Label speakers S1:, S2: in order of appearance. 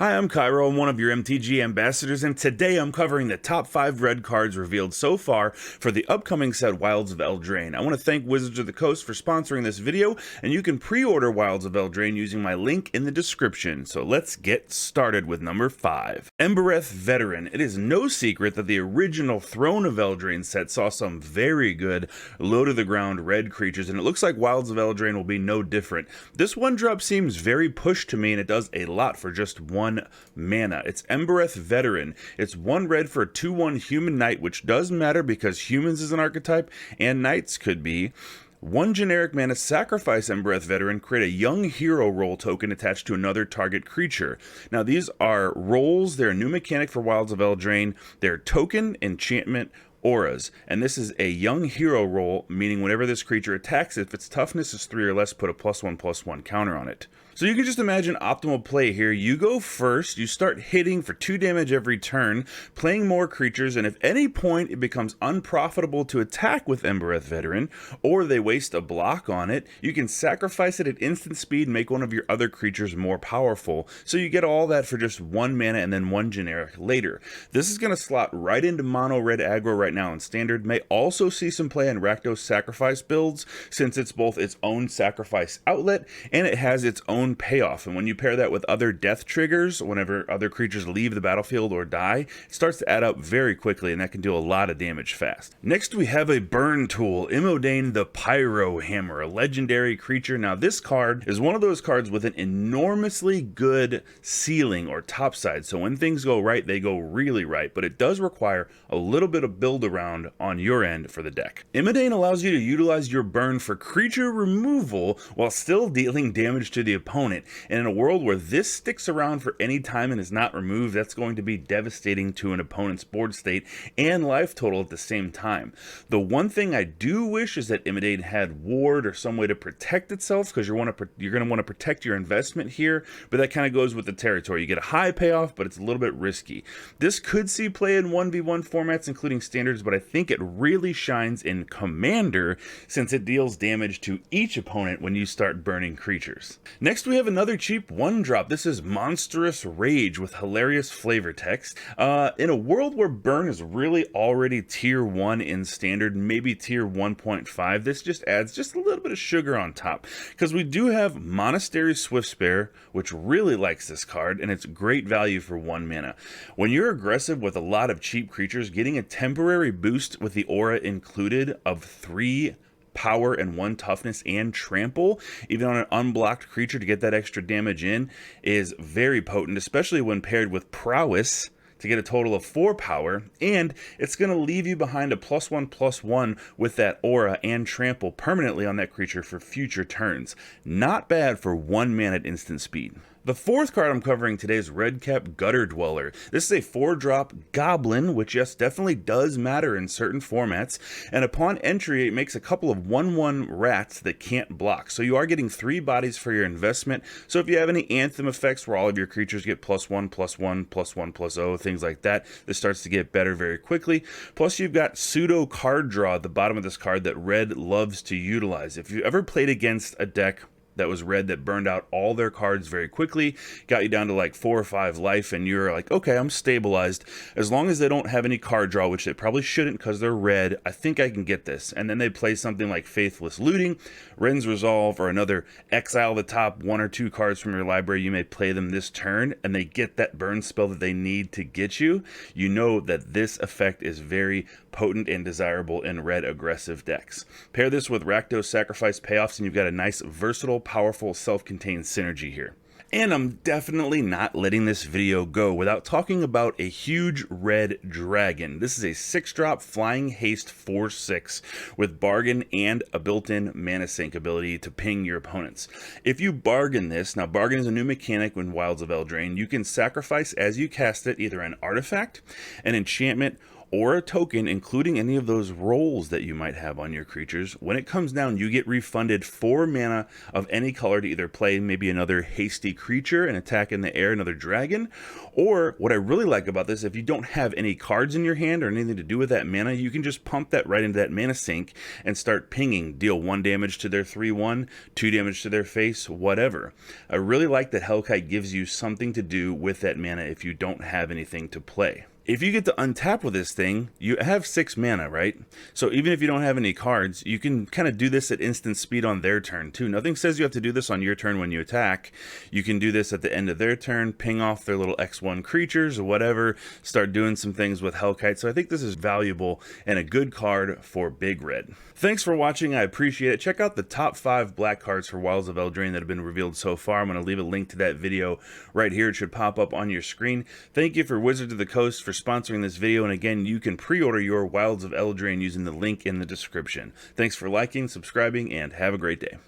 S1: Hi, I'm Cairo, I'm one of your MTG ambassadors, and today I'm covering the top 5 red cards revealed so far for the upcoming set Wilds of Eldraine. I want to thank Wizards of the Coast for sponsoring this video, and you can pre-order Wilds of Eldraine using my link in the description. So let's get started with number 5. Emberf Veteran. It is no secret that the original Throne of Eldraine set saw some very good low-to-the-ground red creatures, and it looks like Wilds of Eldraine will be no different. This one drop seems very pushed to me, and it does a lot for just one mana. It's Emberf Veteran. It's 1 red for a 2/1 human knight, which does matter because humans is an archetype and knights could be. 1 generic mana, sacrifice Emberf Veteran, create a young hero role token attached to another target creature. Now these are roles, they're a new mechanic for Wilds of Eldraine, they're token, enchantment, auras, and this is a young hero role, meaning whenever this creature attacks, if its toughness is 3 or less, put a +1/+1 counter on it. So you can just imagine optimal play here. You go first, you start hitting for 2 damage every turn, playing more creatures, and if at any point it becomes unprofitable to attack with Emberf Veteran, or they waste a block on it, you can sacrifice it at instant speed and make one of your other creatures more powerful. So you get all that for just 1 mana and then 1 generic later. This is going to slot right into mono red aggro right now in standard. May also see some play in Rakdos sacrifice builds, since it's both its own sacrifice outlet and it has its own payoff. And when you pair that with other death triggers, whenever other creatures leave the battlefield or die, it starts to add up very quickly, and that can do a lot of damage fast. Next we have a burn tool, Imidane the Pyro Hammer, a legendary creature. Now this card is one of those cards with an enormously good ceiling or top side, so when things go right, they go really right, but it does require a little bit of build around on your end for the deck. Imidane allows you to utilize your burn for creature removal while still dealing damage to the opponent. And in a world where this sticks around for any time and is not removed, that's going to be devastating to an opponent's board state and life total at the same time. The one thing I do wish is that Imidane had ward or some way to protect itself, because you're going to want to protect your investment here, but that kind of goes with the territory. You get a high payoff, but it's a little bit risky. This could see play in 1v1 formats, including standards, but I think it really shines in Commander, since it deals damage to each opponent when you start burning creatures. Next we have another cheap 1-drop. This is Monstrous Rage with hilarious flavor text. In a world where burn is really already tier 1 in standard, maybe tier 1.5, this just adds just a little bit of sugar on top, because we do have Monastery Swiftspear, which really likes this card, and it's great value for 1 mana. When you're aggressive with a lot of cheap creatures, getting a temporary boost with the aura included of 3 power and 1 toughness and trample, even on an unblocked creature, to get that extra damage in is very potent, especially when paired with prowess to get a total of 4 power, and it's going to leave you behind a +1/+1 with that aura and trample permanently on that creature for future turns. Not bad for 1 mana at instant speed. The 4th card I'm covering today is Redcap Gutter Dweller. This is a 4-drop goblin, which yes, definitely does matter in certain formats, and upon entry it makes a couple of 1/1 rats that can't block, so you are getting 3 bodies for your investment. So if you have any Anthem effects where all of your creatures get +1/+1, +1/+0, things like that, this starts to get better very quickly. Plus you've got pseudo card draw at the bottom of this card that red loves to utilize. If you ever played against a deck that was red that burned out all their cards very quickly, got you down to like 4 or 5 life, and you're like, okay, I'm stabilized. As long as they don't have any card draw, which they probably shouldn't because they're red, I think I can get this. And then they play something like Faithless Looting, Ren's Resolve, or another exile the top 1 or 2 cards from your library. You may play them this turn, and they get that burn spell that they need to get you. You know that this effect is very potent and desirable in red aggressive decks. Pair this with Rakdos sacrifice payoffs, and you've got a nice versatile, powerful, self-contained synergy here. And I'm definitely not letting this video go without talking about a huge red dragon. This is a 6-drop flying haste 4/6 with bargain and a built-in mana sink ability to ping your opponents. If you bargain this, now bargain is a new mechanic in Wilds of Eldraine, you can sacrifice as you cast it either an artifact, an enchantment, or a token, including any of those rolls that you might have on your creatures. When it comes down, you get refunded 4 mana of any color to either play maybe another hasty creature, an attack in the air, another dragon, or what I really like about this, if you don't have any cards in your hand or anything to do with that mana, you can just pump that right into that mana sink and start pinging. Deal 1 damage to their 3/1, 2 damage to their face, whatever. I really like that Hellkite gives you something to do with that mana if you don't have anything to play. If you get to untap with this thing, you have 6 mana, right? So even if you don't have any cards, you can kind of do this at instant speed on their turn too. Nothing says you have to do this on your turn when you attack. You can do this at the end of their turn, ping off their little X1 creatures or whatever, start doing some things with Hellkite. So I think this is valuable and a good card for Big Red. Thanks for watching, I appreciate it. Check out the top 5 black cards for Wilds of Eldraine that have been revealed so far. I'm going to leave a link to that video right here. It should pop up on your screen. Thank you for Wizards of the Coast for sponsoring this video, and again, you can pre-order your Wilds of Eldraine using the link in the description. Thanks for liking, subscribing, and have a great day.